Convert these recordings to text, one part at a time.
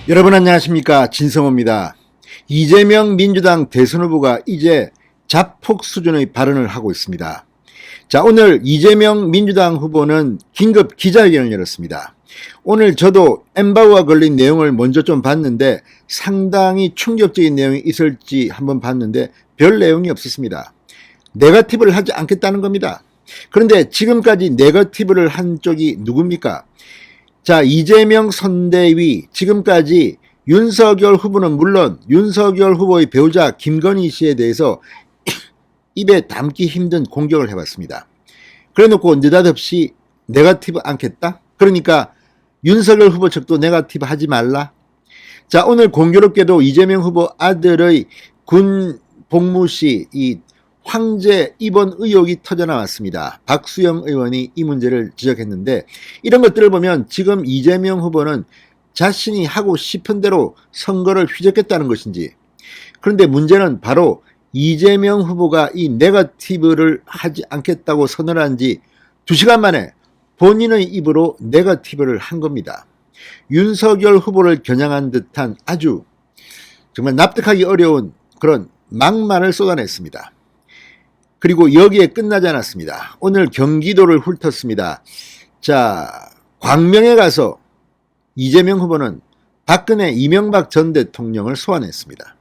여러분 안녕하십니까, 진성호입니다. 이재명 민주당 대선 후보가 이제 자폭 수준의 발언을 하고 있습니다. 자, 오늘 이재명 민주당 후보는 긴급 기자회견을 열었습니다. 오늘 저도 엠바우와 걸린 내용을 먼저 좀 봤는데 상당히 충격적인 내용이 있을지 한번 봤는데 별 내용이 없었습니다. 네거티브를 하지 않겠다는 겁니다. 그런데 지금까지 네거티브를 한 쪽이 누굽니까? 자, 이재명 선대위, 지금까지 윤석열 후보는 물론 윤석열 후보의 배우자 김건희 씨에 대해서 입에 담기 힘든 공격을 해봤습니다. 그래놓고 느닷없이 네거티브 않겠다? 그러니까 윤석열 후보 측도 네거티브 하지 말라? 자, 오늘 공교롭게도 이재명 후보 아들의 군 복무시 이 황제 입원 의혹이 터져나왔습니다. 박수영 의원이 이 문제를 지적했는데 이런 것들을 보면 지금 이재명 후보는 자신이 하고 싶은 대로 선거를 휘젓겠다는 것인지, 그런데 문제는 바로 이재명 후보가 이 네거티브를 하지 않겠다고 선언한 지 2시간 만에 본인의 입으로 네거티브를 한 겁니다. 윤석열 후보를 겨냥한 듯한 아주 정말 납득하기 어려운 그런 막말을 쏟아냈습니다. 그리고 여기에 끝나지 않았습니다. 오늘 경기도를 훑었습니다. 자, 광명에 가서 이재명 후보는 박근혜 이명박 전 대통령을 소환했습니다.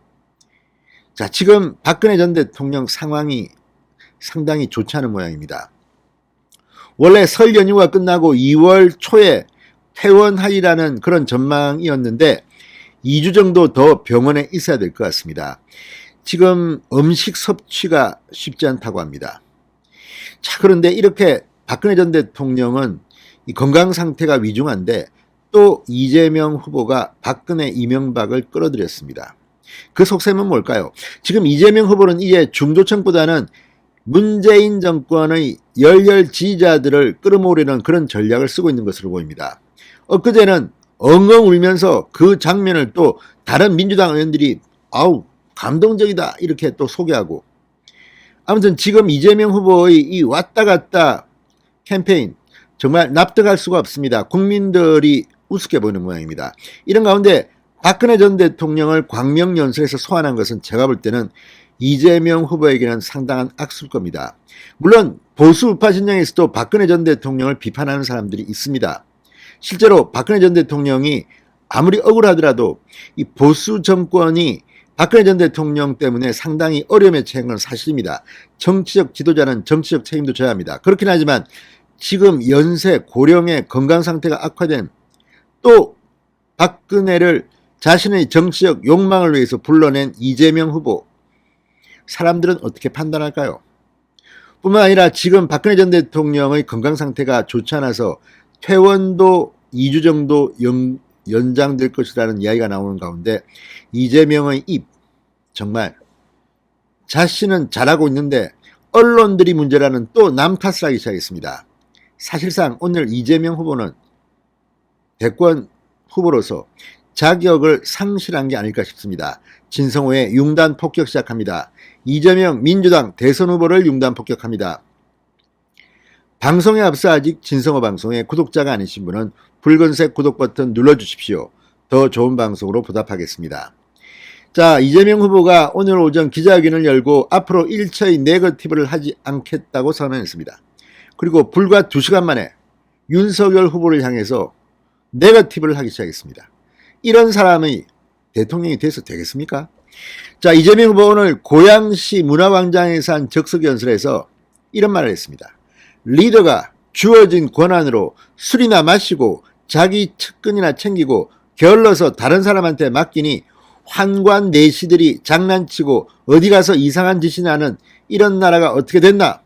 자, 지금 박근혜 전 대통령 상황이 상당히 좋지 않은 모양입니다. 원래 설 연휴가 끝나고 2월 초에 퇴원하리라는 그런 전망이었는데 2주 정도 더 병원에 있어야 될 것 같습니다. 지금 음식 섭취가 쉽지 않다고 합니다. 자, 그런데 이렇게 박근혜 전 대통령은 이 건강 상태가 위중한데 또 이재명 후보가 박근혜 이명박을 끌어들였습니다. 그 속셈은 뭘까요? 지금 이재명 후보는 이제 중도층보다는 문재인 정권의 열렬 지지자들을 끌어모으려는 그런 전략을 쓰고 있는 것으로 보입니다. 엊그제는 엉엉 울면서 그 장면을 또 다른 민주당 의원들이 감동적이다 이렇게 또 소개하고, 아무튼 지금 이재명 후보의 이 왔다 갔다 캠페인 정말 납득할 수가 없습니다. 국민들이 우습게 보이는 모양입니다. 이런 가운데 박근혜 전 대통령을 광명연설에서 소환한 것은 제가 볼 때는 이재명 후보에게는 상당한 악수일 겁니다. 물론 보수 우파 진영에서도 박근혜 전 대통령을 비판하는 사람들이 있습니다. 실제로 박근혜 전 대통령이 아무리 억울하더라도 이 보수 정권이 박근혜 전 대통령 때문에 상당히 어려움에 처한 건 사실입니다. 정치적 지도자는 정치적 책임도 져야 합니다. 그렇긴 하지만 지금 연세 고령의 건강 상태가 악화된 또 박근혜를 자신의 정치적 욕망을 위해서 불러낸 이재명 후보, 사람들은 어떻게 판단할까요? 뿐만 아니라 지금 박근혜 전 대통령의 건강 상태가 좋지 않아서 퇴원도 2주 정도 연장될 것이라는 이야기가 나오는 가운데 이재명의 입, 정말 자신은 잘하고 있는데 언론들이 문제라는 또 남 탓을 하기 시작했습니다. 사실상 오늘 이재명 후보는 대권 후보로서 자격을 상실한 게 아닐까 싶습니다. 진성호의 융단 폭격 시작합니다. 이재명 민주당 대선 후보를 융단 폭격합니다. 방송에 앞서 아직 진성호 방송에 구독자가 아니신 분은 붉은색 구독 버튼 눌러주십시오. 더 좋은 방송으로 보답하겠습니다. 자, 이재명 후보가 오늘 오전 기자회견을 열고 앞으로 일체의 네거티브를 하지 않겠다고 선언했습니다. 그리고 불과 2시간 만에 윤석열 후보를 향해서 네거티브를 하기 시작했습니다. 이런 사람이 대통령이 돼서 되겠습니까? 자, 이재명 후보 오늘 고양시 문화광장에서 한 적석연설에서 이런 말을 했습니다. 리더가 주어진 권한으로 술이나 마시고 자기 측근이나 챙기고 게을러서 다른 사람한테 맡기니 환관 내시들이 장난치고 어디 가서 이상한 짓이나 하는 이런 나라가 어떻게 됐나?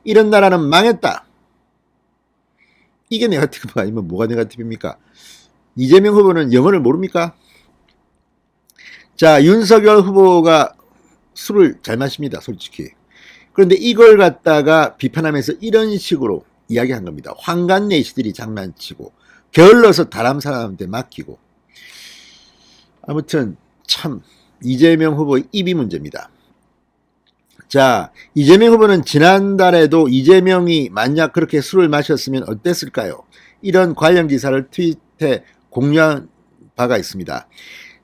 이런 나라는 망했다. 이게 네거티브가 아니면 뭐가 네거티브입니까? 이재명 후보는 영어를 모릅니까? 자, 윤석열 후보가 술을 잘 마십니다, 솔직히. 그런데 이걸 갖다가 비판하면서 이런 식으로 이야기한 겁니다. 환관내시들이 장난치고 게을러서 다른 사람한테 맡기고. 아무튼 참 이재명 후보의 입이 문제입니다. 자, 이재명 후보는 지난달에도 이재명이 만약 그렇게 술을 마셨으면 어땠을까요? 이런 관련 기사를 트윗에 공유한 바가 있습니다.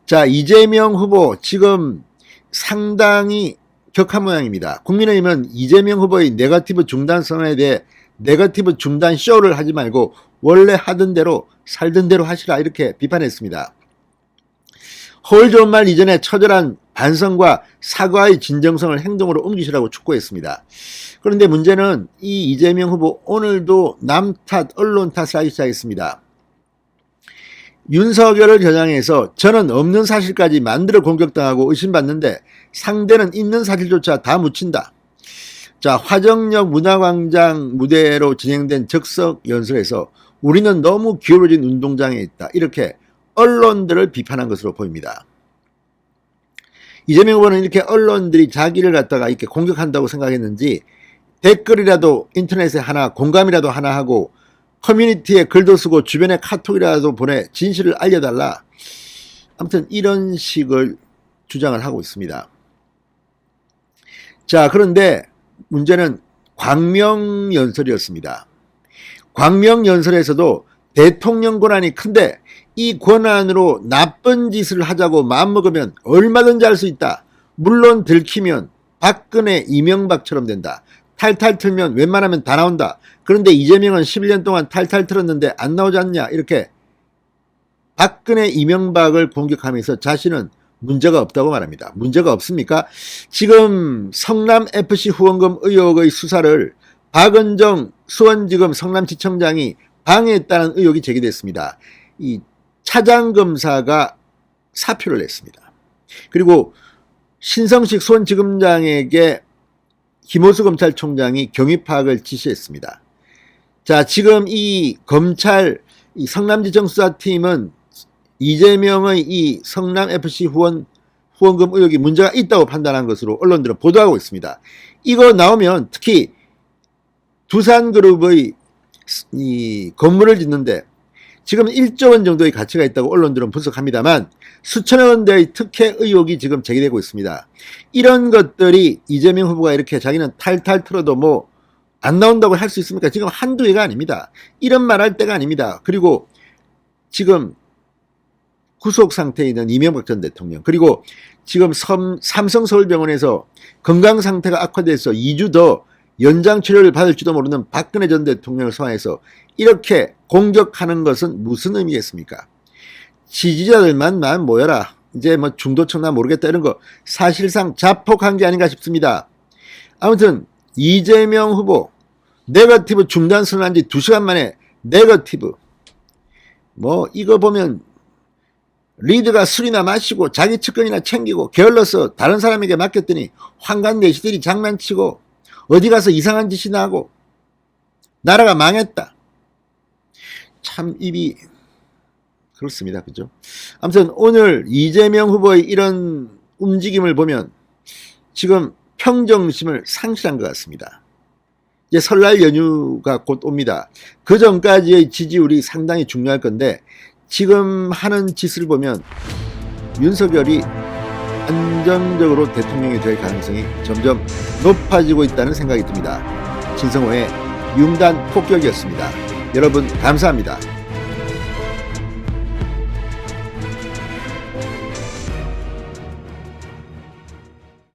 자, 이재명 후보 지금 상당히 격한 모양입니다. 국민의힘은 이재명 후보의 네거티브 중단 선언에 대해 네거티브 중단 쇼를 하지 말고 원래 하던 대로 살던 대로 하시라 이렇게 비판했습니다. 허울 좋은 말 이전에 처절한 반성과 사과의 진정성을 행동으로 옮기시라고 촉구했습니다. 그런데 문제는 이 이재명 후보 오늘도 남 탓, 언론 탓을 하기 시작했습니다. 윤석열을 겨냥해서 저는 없는 사실까지 만들어 공격당하고 의심받는데 상대는 있는 사실조차 다 묻힌다. 자, 화정역 문화광장 무대로 진행된 적석 연설에서 우리는 너무 기울어진 운동장에 있다. 이렇게 언론들을 비판한 것으로 보입니다. 이재명 후보는 이렇게 언론들이 자기를 갖다가 이렇게 공격한다고 생각했는지 댓글이라도 인터넷에 하나, 공감이라도 하나 하고 커뮤니티에 글도 쓰고 주변에 카톡이라도 보내 진실을 알려달라. 아무튼 이런 식을 주장을 하고 있습니다. 자, 그런데 문제는 광명연설이었습니다. 광명연설에서도 대통령 권한이 큰데 이 권한으로 나쁜 짓을 하자고 마음먹으면 얼마든지 할 수 있다. 물론 들키면 박근혜, 이명박처럼 된다. 탈탈 틀면 웬만하면 다 나온다. 그런데 이재명은 11년 동안 탈탈 틀었는데 안 나오지 않냐. 이렇게 박근혜, 이명박을 공격하면서 자신은 문제가 없다고 말합니다. 문제가 없습니까? 지금 성남FC 후원금 의혹의 수사를 박은정 수원지검 성남지청장이 방해했다는 의혹이 제기됐습니다. 이 차장검사가 사표를 냈습니다. 그리고 신성식 수원지검장에게 김호수 검찰총장이 경위 파악을 지시했습니다. 자, 지금 이 검찰 이 성남지청 수사팀은 이재명의 이 성남FC 후원금 의혹이 문제가 있다고 판단한 것으로 언론들은 보도하고 있습니다. 이거 나오면 특히 두산그룹의 이 건물을 짓는데 지금 1조 원 정도의 가치가 있다고 언론들은 분석합니다만 수천억 원대의 특혜 의혹이 지금 제기되고 있습니다. 이런 것들이 이재명 후보가 이렇게 자기는 탈탈 틀어도 뭐 안 나온다고 할 수 있습니까? 지금 한두 해가 아닙니다. 이런 말 할 때가 아닙니다. 그리고 지금 구속 상태에 있는 이명박 전 대통령, 그리고 지금 삼성서울병원에서 건강 상태가 악화돼서 2주 더 연장 치료를 받을지도 모르는 박근혜 전 대통령을 소환해서 이렇게 공격하는 것은 무슨 의미겠습니까? 지지자들만 모여라. 이제 뭐 중도층나 모르겠다 이런 거 사실상 자폭한 게 아닌가 싶습니다. 아무튼 이재명 후보 네거티브 중단 선언한 지 2시간 만에 네거티브, 뭐 이거 보면 리드가 술이나 마시고 자기 측근이나 챙기고 게을러서 다른 사람에게 맡겼더니 황간 내시들이 장난치고 어디 가서 이상한 짓이나 하고 나라가 망했다. 참 입이 그렇습니다. 그죠? 아무튼 오늘 이재명 후보의 이런 움직임을 보면 지금 평정심을 상실한 것 같습니다. 이제 설날 연휴가 곧 옵니다. 그 전까지의 지지율이 상당히 중요할 건데 지금 하는 짓을 보면 윤석열이 안정적으로 대통령이 될 가능성이 점점 높아지고 있다는 생각이 듭니다. 진성호의 융단 폭격이었습니다. 여러분 감사합니다.